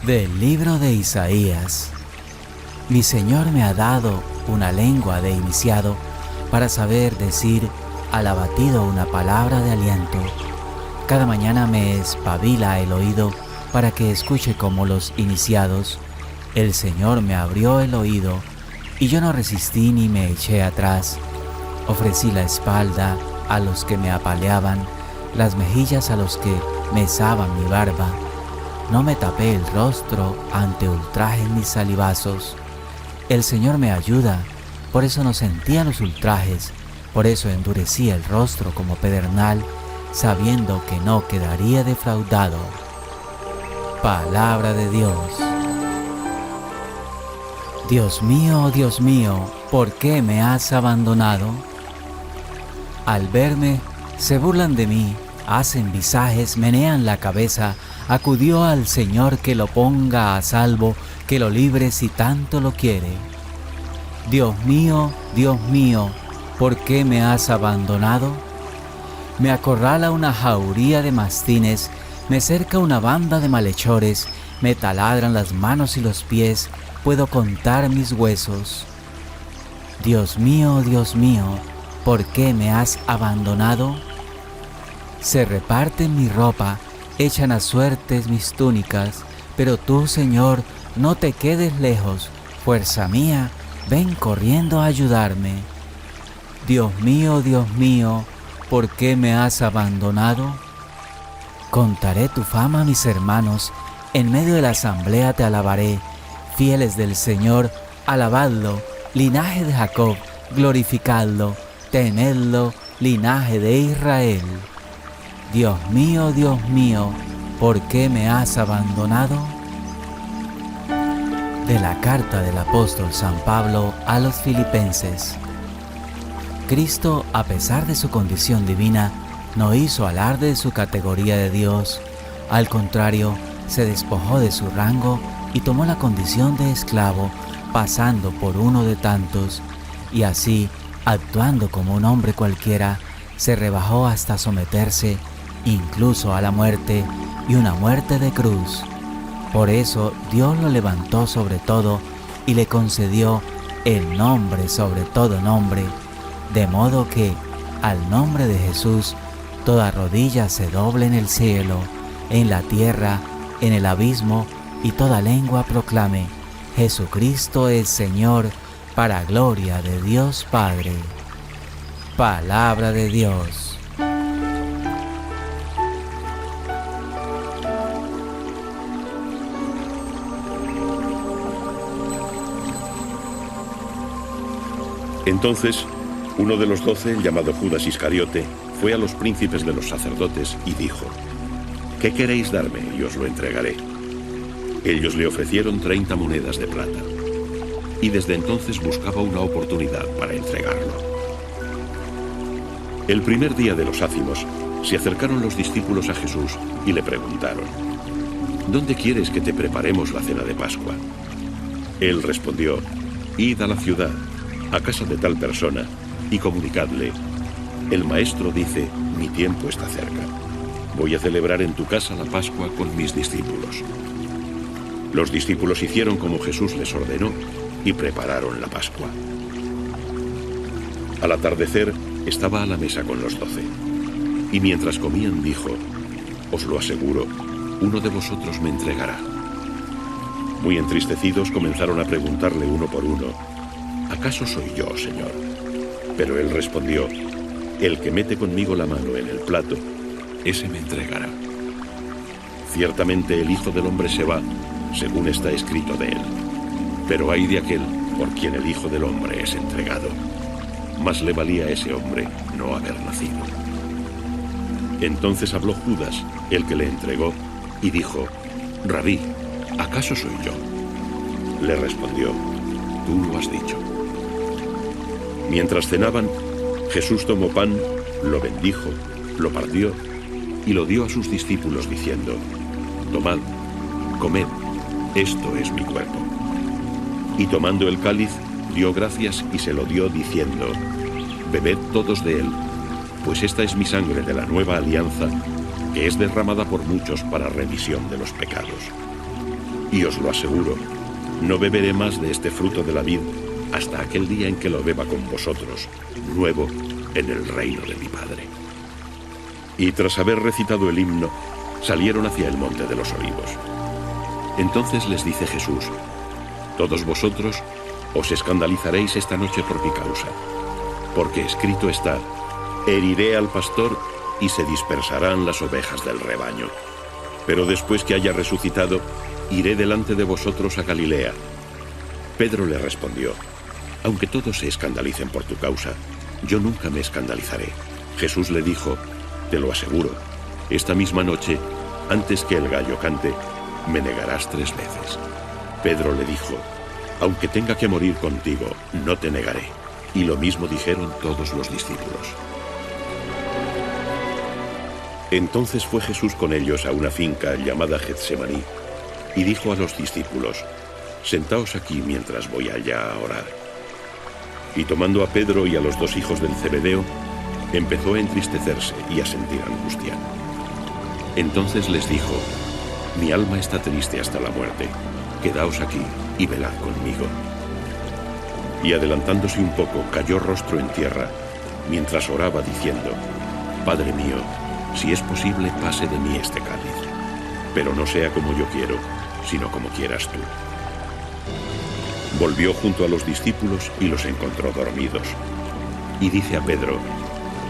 Del libro de Isaías. Mi Señor me ha dado una lengua de iniciado para saber decir al abatido una palabra de aliento. Cada mañana me espabila el oído para que escuche como los iniciados. El Señor me abrió el oído y yo no resistí ni me eché atrás. Ofrecí la espalda a los que me apaleaban, las mejillas a los que mesaban mi barba. No me tapé el rostro ante ultrajes ni salivazos. El Señor me ayuda, por eso no sentía los ultrajes, por eso endurecí el rostro como pedernal, sabiendo que no quedaría defraudado. Palabra de Dios. Dios mío, ¿por qué me has abandonado? Al verme, se burlan de mí, hacen visajes, menean la cabeza. Acudió al Señor que lo ponga a salvo, que lo libre si tanto lo quiere. Dios mío, ¿por qué me has abandonado? Me acorrala una jauría de mastines, me cerca una banda de malhechores, me taladran las manos y los pies, puedo contar mis huesos. Dios mío, ¿por qué me has abandonado? Se reparten mi ropa, echan a suertes mis túnicas, pero tú, Señor, no te quedes lejos. Fuerza mía, ven corriendo a ayudarme. Dios mío, ¿por qué me has abandonado? Contaré tu fama a mis hermanos, en medio de la asamblea te alabaré. Fieles del Señor, alabadlo, linaje de Jacob, glorificadlo, tenedlo, linaje de Israel. Dios mío, ¿por qué me has abandonado? De la carta del apóstol San Pablo a los Filipenses. Cristo, a pesar de su condición divina, no hizo alarde de su categoría de Dios. Al contrario, se despojó de su rango y tomó la condición de esclavo, pasando por uno de tantos, y así, actuando como un hombre cualquiera, se rebajó hasta someterse incluso a la muerte, y una muerte de cruz. Por eso Dios lo levantó sobre todo y le concedió el nombre sobre todo nombre, de modo que al nombre de Jesús toda rodilla se doble en el cielo, en la tierra, en el abismo, y toda lengua proclame: Jesucristo es Señor, para gloria de Dios Padre. Palabra de Dios. Entonces, uno de los 12, llamado Judas Iscariote, fue a los príncipes de los sacerdotes y dijo: ¿Qué queréis darme y os lo entregaré? Ellos le ofrecieron 30 monedas de plata, y desde entonces buscaba una oportunidad para entregarlo. El primer día de los ácimos, se acercaron los discípulos a Jesús y le preguntaron: ¿Dónde quieres que te preparemos la cena de Pascua? Él respondió: Id a la ciudad, a casa de tal persona, y comunicadle: el maestro dice, mi tiempo está cerca. Voy a celebrar en tu casa la Pascua con mis discípulos. Los discípulos hicieron como Jesús les ordenó y prepararon la Pascua. Al atardecer, estaba a la mesa con los 12. Y mientras comían dijo: os lo aseguro, uno de vosotros me entregará. Muy entristecidos comenzaron a preguntarle uno por uno: ¿acaso soy yo, Señor? Pero él respondió: el que mete conmigo la mano en el plato, ese me entregará. Ciertamente el Hijo del Hombre se va, según está escrito de él. Pero ay de aquel por quien el Hijo del Hombre es entregado. Más le valía a ese hombre no haber nacido. Entonces habló Judas, el que le entregó, y dijo: Rabí, ¿acaso soy yo? Le respondió: tú lo has dicho. Mientras cenaban, Jesús tomó pan, lo bendijo, lo partió y lo dio a sus discípulos diciendo: tomad, comed, esto es mi cuerpo. Y tomando el cáliz, dio gracias y se lo dio diciendo: bebed todos de él, pues esta es mi sangre de la nueva alianza, que es derramada por muchos para remisión de los pecados. y os lo aseguro, no beberé más de este fruto de la vid hasta aquel día en que lo beba con vosotros, nuevo en el reino de mi Padre. Y tras haber recitado el himno, salieron hacia el monte de los Olivos. Entonces les dice Jesús: todos vosotros os escandalizaréis esta noche por mi causa, porque escrito está: heriré al pastor y se dispersarán las ovejas del rebaño. Pero después que haya resucitado, iré delante de vosotros a Galilea. Pedro le respondió: aunque todos se escandalicen por tu causa, yo nunca me escandalizaré. Jesús le dijo: te lo aseguro, esta misma noche, antes que el gallo cante, me negarás 3 veces. Pedro le dijo: aunque tenga que morir contigo, no te negaré. Y lo mismo dijeron todos los discípulos. Entonces fue Jesús con ellos a una finca llamada Getsemaní, y dijo a los discípulos: sentaos aquí mientras voy allá a orar. Y tomando a Pedro y a los 2 hijos del Zebedeo, empezó a entristecerse y a sentir angustia. Entonces les dijo: mi alma está triste hasta la muerte, quedaos aquí y velad conmigo. Y adelantándose un poco, cayó rostro en tierra, mientras oraba diciendo: Padre mío, si es posible, pase de mí este cáliz, pero no sea como yo quiero, sino como quieras tú. Volvió junto a los discípulos y los encontró dormidos. Y dice a Pedro: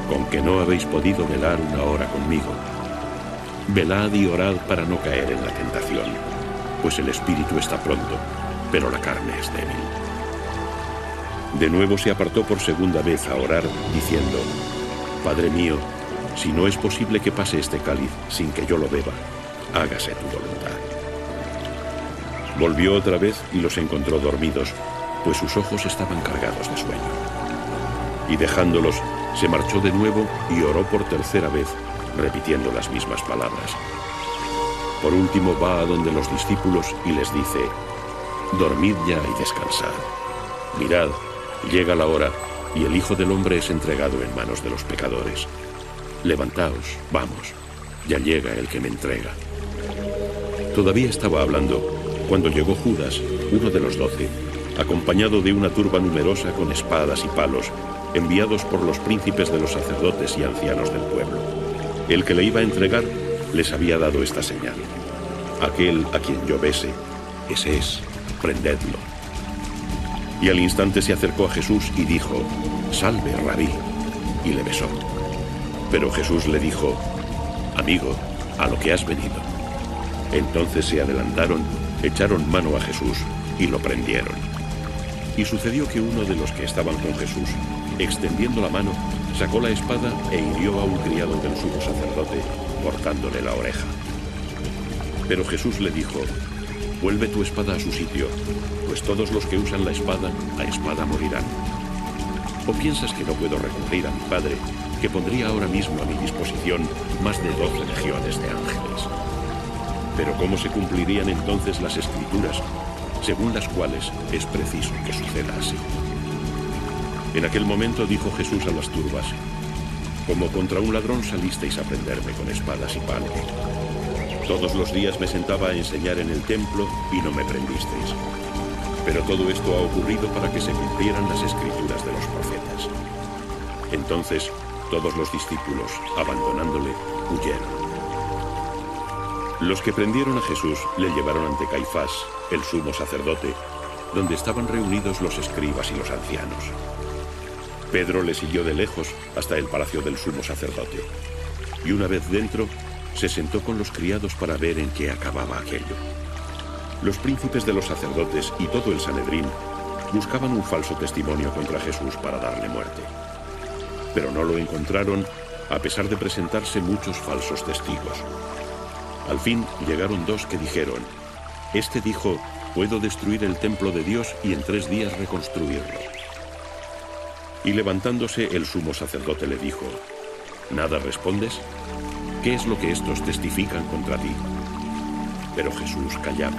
¿con que no habéis podido velar 1 hora conmigo? Velad y orad para no caer en la tentación, pues el espíritu está pronto, pero la carne es débil. De nuevo se apartó por segunda vez a orar, diciendo: Padre mío, si no es posible que pase este cáliz sin que yo lo beba, hágase tu voluntad. Volvió otra vez y los encontró dormidos, pues sus ojos estaban cargados de sueño. Y dejándolos, se marchó de nuevo y oró por tercera vez, repitiendo las mismas palabras. Por último va a donde los discípulos y les dice: dormid ya y descansad. Mirad, llega la hora y el Hijo del Hombre es entregado en manos de los pecadores. Levantaos, vamos, ya llega el que me entrega. Todavía estaba hablando cuando llegó Judas, uno de los 12, acompañado de una turba numerosa con espadas y palos, enviados por los príncipes de los sacerdotes y ancianos del pueblo. El que le iba a entregar les había dado esta señal: aquel a quien yo bese, ese es, prendedlo. Y al instante se acercó a Jesús y dijo: salve, Rabí, y le besó. Pero Jesús le dijo: amigo, a lo que has venido. Entonces se adelantaron, echaron mano a Jesús y lo prendieron. Y sucedió que uno de los que estaban con Jesús, extendiendo la mano, sacó la espada e hirió a un criado del sumo sacerdote, cortándole la oreja. Pero Jesús le dijo: vuelve tu espada a su sitio, pues todos los que usan la espada, a espada morirán. ¿O piensas que no puedo recurrir a mi Padre, que pondría ahora mismo a mi disposición más de 12 legiones de ángeles? Pero ¿cómo se cumplirían entonces las Escrituras, según las cuales es preciso que suceda así? En aquel momento dijo Jesús a las turbas: como contra un ladrón salisteis a prenderme con espadas y palos. Todos los días me sentaba a enseñar en el templo y no me prendisteis. Pero todo esto ha ocurrido para que se cumplieran las Escrituras de los profetas. Entonces todos los discípulos, abandonándole, huyeron. Los que prendieron a Jesús le llevaron ante Caifás, el sumo sacerdote, donde estaban reunidos los escribas y los ancianos. Pedro le siguió de lejos hasta el palacio del sumo sacerdote, y una vez dentro, se sentó con los criados para ver en qué acababa aquello. Los príncipes de los sacerdotes y todo el Sanedrín buscaban un falso testimonio contra Jesús para darle muerte. Pero no lo encontraron, a pesar de presentarse muchos falsos testigos. Al fin llegaron 2 que dijeron: este dijo, puedo destruir el templo de Dios y en 3 días reconstruirlo. Y levantándose el sumo sacerdote le dijo: ¿nada respondes? ¿Qué es lo que estos testifican contra ti? Pero Jesús callaba.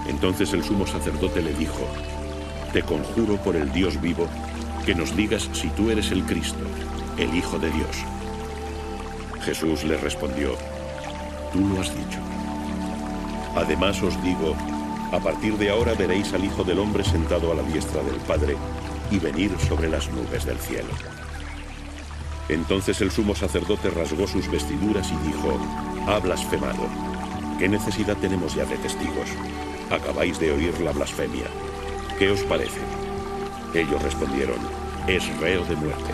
Entonces el sumo sacerdote le dijo: te conjuro por el Dios vivo, que nos digas si tú eres el Cristo, el Hijo de Dios. Jesús le respondió: tú lo has dicho. Además os digo, a partir de ahora veréis al Hijo del Hombre sentado a la diestra del Padre y venir sobre las nubes del cielo. Entonces el sumo sacerdote rasgó sus vestiduras y dijo: «Ha blasfemado. ¿Qué necesidad tenemos ya de testigos? Acabáis de oír la blasfemia. ¿Qué os parece?». Ellos respondieron: «Es reo de muerte».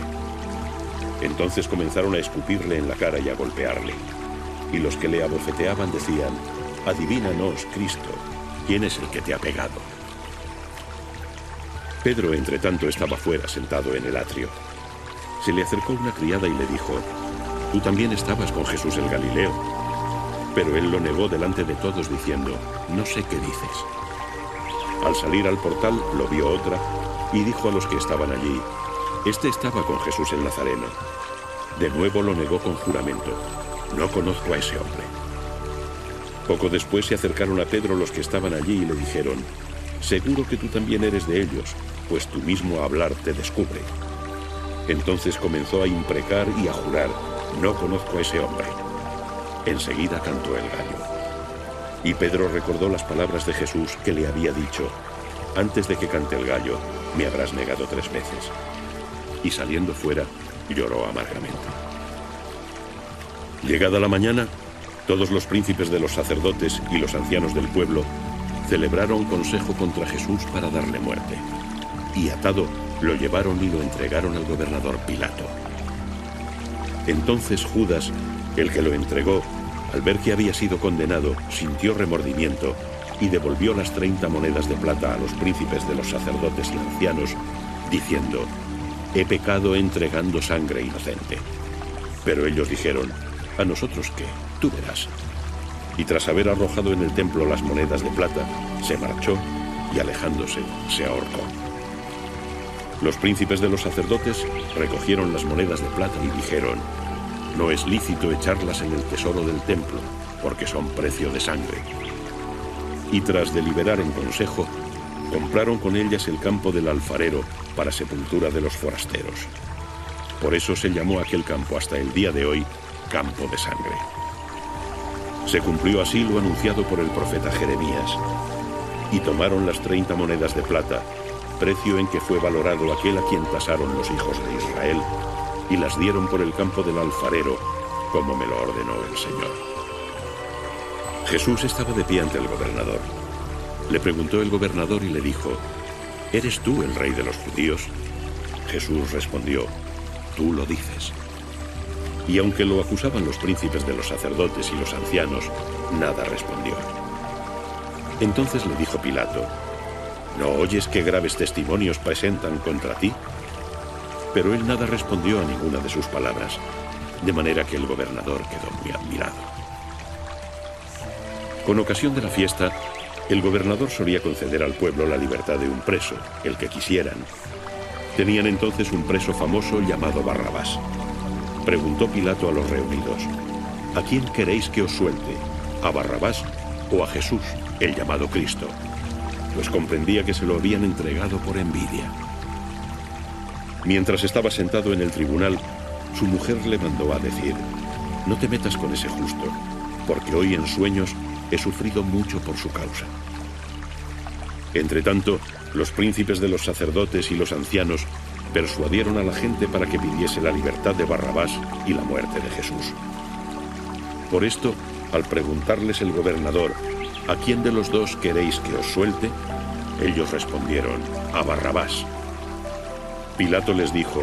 Entonces comenzaron a escupirle en la cara y a golpearle. Y los que le abofeteaban decían: «Adivínanos, Cristo, ¿quién es el que te ha pegado?». Pedro, entre tanto, estaba fuera, sentado en el atrio. Se le acercó una criada y le dijo: «Tú también estabas con Jesús el Galileo». Pero él lo negó delante de todos, diciendo: «No sé qué dices». Al salir al portal, lo vio otra y dijo a los que estaban allí: «Este estaba con Jesús el Nazareno». De nuevo lo negó con juramento: «No conozco a ese hombre». Poco después se acercaron a Pedro los que estaban allí y le dijeron: «Seguro que tú también eres de ellos, pues tu mismo hablar te descubre». Entonces comenzó a imprecar y a jurar: «No conozco a ese hombre». Enseguida cantó el gallo. Y Pedro recordó las palabras de Jesús que le había dicho: «Antes de que cante el gallo, me habrás negado 3 veces». Y saliendo fuera, lloró amargamente. Llegada la mañana, todos los príncipes de los sacerdotes y los ancianos del pueblo celebraron consejo contra Jesús para darle muerte. Y atado, lo llevaron y lo entregaron al gobernador Pilato. Entonces Judas, el que lo entregó, al ver que había sido condenado, sintió remordimiento y devolvió las 30 monedas de plata a los príncipes de los sacerdotes y ancianos, diciendo: «He pecado entregando sangre inocente». Pero ellos dijeron: «¿A nosotros qué? Tú verás». Y tras haber arrojado en el templo las monedas de plata, se marchó y, alejándose, se ahorcó. Los príncipes de los sacerdotes recogieron las monedas de plata y dijeron: «No es lícito echarlas en el tesoro del templo, porque son precio de sangre». Y tras deliberar en consejo, compraron con ellas el campo del alfarero para sepultura de los forasteros. Por eso se llamó aquel campo hasta el día de hoy Campo de Sangre. Se cumplió así lo anunciado por el profeta Jeremías. Y tomaron las 30 monedas de plata, precio en que fue valorado aquel a quien tasaron los hijos de Israel, y las dieron por el campo del alfarero, como me lo ordenó el Señor. Jesús estaba de pie ante el gobernador. Le preguntó el gobernador y le dijo: «¿Eres tú el rey de los judíos?». Jesús respondió: «Tú lo dices». Y aunque lo acusaban los príncipes de los sacerdotes y los ancianos, nada respondió. Entonces le dijo Pilato: «¿No oyes qué graves testimonios presentan contra ti?». Pero él nada respondió a ninguna de sus palabras, de manera que el gobernador quedó muy admirado. Con ocasión de la fiesta, el gobernador solía conceder al pueblo la libertad de un preso, el que quisieran. Tenían entonces un preso famoso llamado Barrabás. Preguntó Pilato a los reunidos: «¿A quién queréis que os suelte? ¿A Barrabás o a Jesús, el llamado Cristo?». Pues comprendía que se lo habían entregado por envidia. Mientras estaba sentado en el tribunal, su mujer le mandó a decir: «No te metas con ese justo, porque hoy en sueños he sufrido mucho por su causa». Entretanto, los príncipes de los sacerdotes y los ancianos persuadieron a la gente para que pidiese la libertad de Barrabás y la muerte de Jesús. Por esto, al preguntarles el gobernador: «¿A quién de los dos queréis que os suelte?», ellos respondieron: «A Barrabás». Pilato les dijo: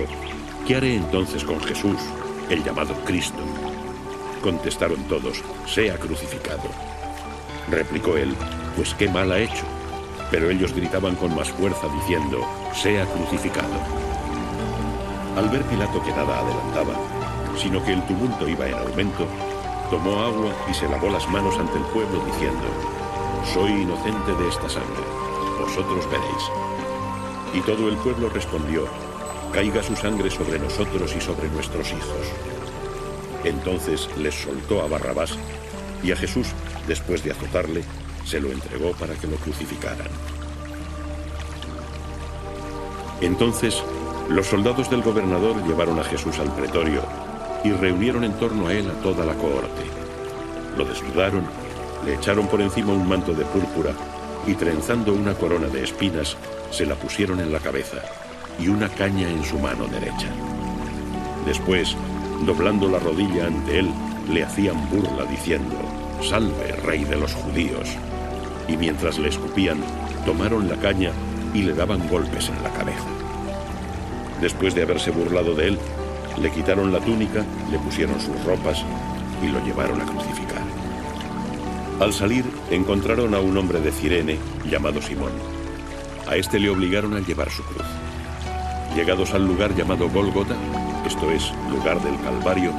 «¿Qué haré entonces con Jesús, el llamado Cristo?». Contestaron todos: «Sea crucificado». Replicó él: «Pues qué mal ha hecho». Pero ellos gritaban con más fuerza diciendo: «Sea crucificado». Al ver Pilato que nada adelantaba, sino que el tumulto iba en aumento, tomó agua y se lavó las manos ante el pueblo diciendo: «Soy inocente de esta sangre, vosotros veréis». Y todo el pueblo respondió: «Caiga su sangre sobre nosotros y sobre nuestros hijos». Entonces les soltó a Barrabás, y a Jesús, después de azotarle, se lo entregó para que lo crucificaran. Entonces, los soldados del gobernador llevaron a Jesús al pretorio y reunieron en torno a él a toda la cohorte. Lo desnudaron Le echaron por encima un manto de púrpura y trenzando una corona de espinas, se la pusieron en la cabeza y una caña en su mano derecha. Después, doblando la rodilla ante él, le hacían burla diciendo: «Salve, rey de los judíos». Y mientras le escupían, tomaron la caña y le daban golpes en la cabeza. Después de haberse burlado de él, le quitaron la túnica, le pusieron sus ropas y lo llevaron a crucificar. Al salir, encontraron a un hombre de Cirene llamado Simón. A este le obligaron a llevar su cruz. Llegados al lugar llamado Gólgota, esto es, lugar del Calvario,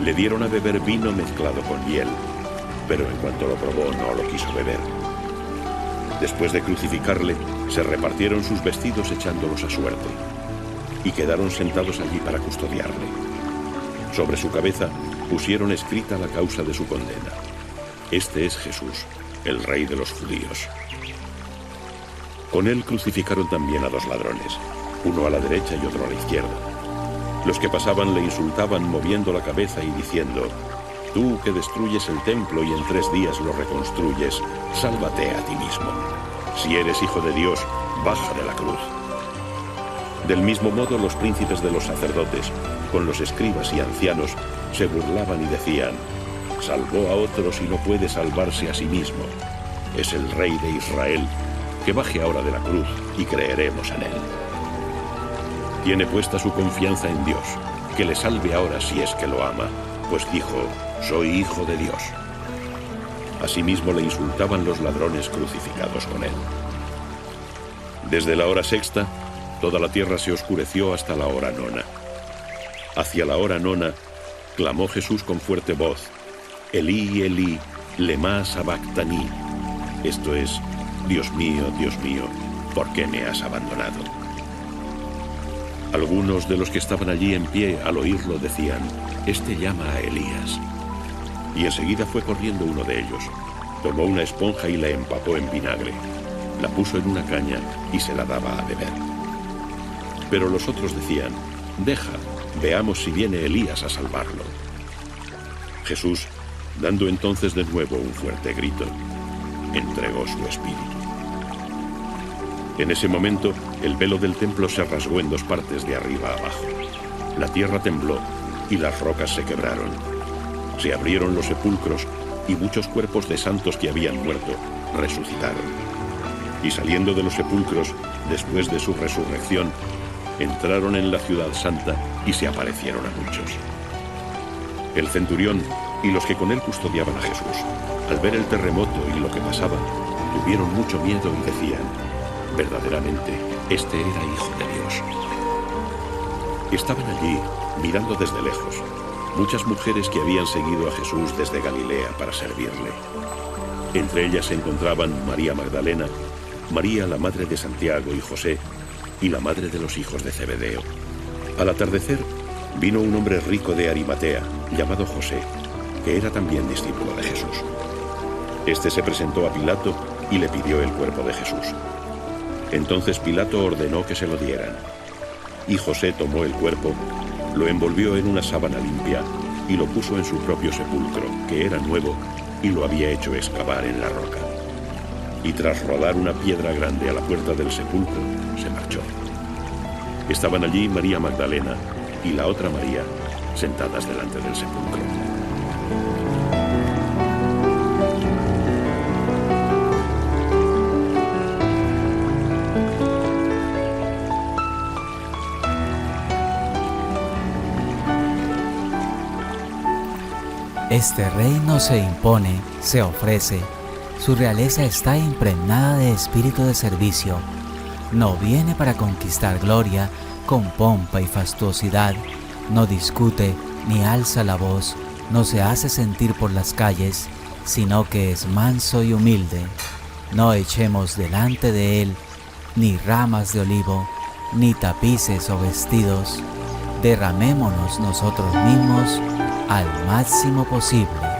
le dieron a beber vino mezclado con hiel, pero en cuanto lo probó no lo quiso beber. Después de crucificarle, se repartieron sus vestidos echándolos a suerte, y quedaron sentados allí para custodiarle. Sobre su cabeza pusieron escrita la causa de su condena: «Este es Jesús, el rey de los judíos». Con él crucificaron también a 2 ladrones, uno a la derecha y otro a la izquierda. Los que pasaban le insultaban moviendo la cabeza y diciendo: «Tú que destruyes el templo y en 3 días lo reconstruyes, sálvate a ti mismo. Si eres hijo de Dios, baja de la cruz». Del mismo modo, los príncipes de los sacerdotes, con los escribas y ancianos, se burlaban y decían: «Salvó a otros y no puede salvarse a sí mismo. Es el rey de Israel, que baje ahora de la cruz y creeremos en él». Tiene puesta su confianza en Dios, que le salve ahora si es que lo ama, pues dijo: «Soy hijo de Dios». Asimismo le insultaban los ladrones crucificados con él. Desde la hora 6, toda la tierra se oscureció hasta la hora 9. Hacia la hora 9, clamó Jesús con fuerte voz: «Elí, Elí, lema sabactani». Esto es: Dios mío, ¿por qué me has abandonado? Algunos de los que estaban allí en pie al oírlo decían: «Este llama a Elías». Y enseguida fue corriendo uno de ellos, tomó una esponja y la empapó en vinagre, la puso en una caña y se la daba a beber. Pero los otros decían: «Deja, veamos si viene Elías a salvarlo». Jesús, dando entonces de nuevo un fuerte grito, entregó su espíritu. En ese momento, el velo del templo se rasgó en 2 partes de arriba a abajo. La tierra tembló y las rocas se quebraron. Se abrieron los sepulcros y muchos cuerpos de santos que habían muerto resucitaron. Y saliendo de los sepulcros, después de su resurrección, entraron en la ciudad santa y se aparecieron a muchos. El centurión y los que con él custodiaban a Jesús, al ver el terremoto y lo que pasaba, tuvieron mucho miedo y decían: «Verdaderamente, este era hijo de Dios». Estaban allí, mirando desde lejos, muchas mujeres que habían seguido a Jesús desde Galilea para servirle. Entre ellas se encontraban María Magdalena, María la madre de Santiago y José, y la madre de los hijos de Zebedeo. Al atardecer, vino un hombre rico de Arimatea, llamado José, que era también discípulo de Jesús. Este se presentó a Pilato y le pidió el cuerpo de Jesús. Entonces Pilato ordenó que se lo dieran. Y José tomó el cuerpo, lo envolvió en una sábana limpia y lo puso en su propio sepulcro, que era nuevo y lo había hecho excavar en la roca. Y tras rodar una piedra grande a la puerta del sepulcro, se marchó. Estaban allí María Magdalena y la otra María, sentadas delante del sepulcro. Este reino se impone, se ofrece. Su realeza está impregnada de espíritu de servicio. No viene para conquistar gloria con pompa y fastuosidad. No discute ni alza la voz, no se hace sentir por las calles, sino que es manso y humilde. No echemos delante de él ni ramas de olivo, ni tapices o vestidos. Derramémonos nosotros mismos al máximo posible.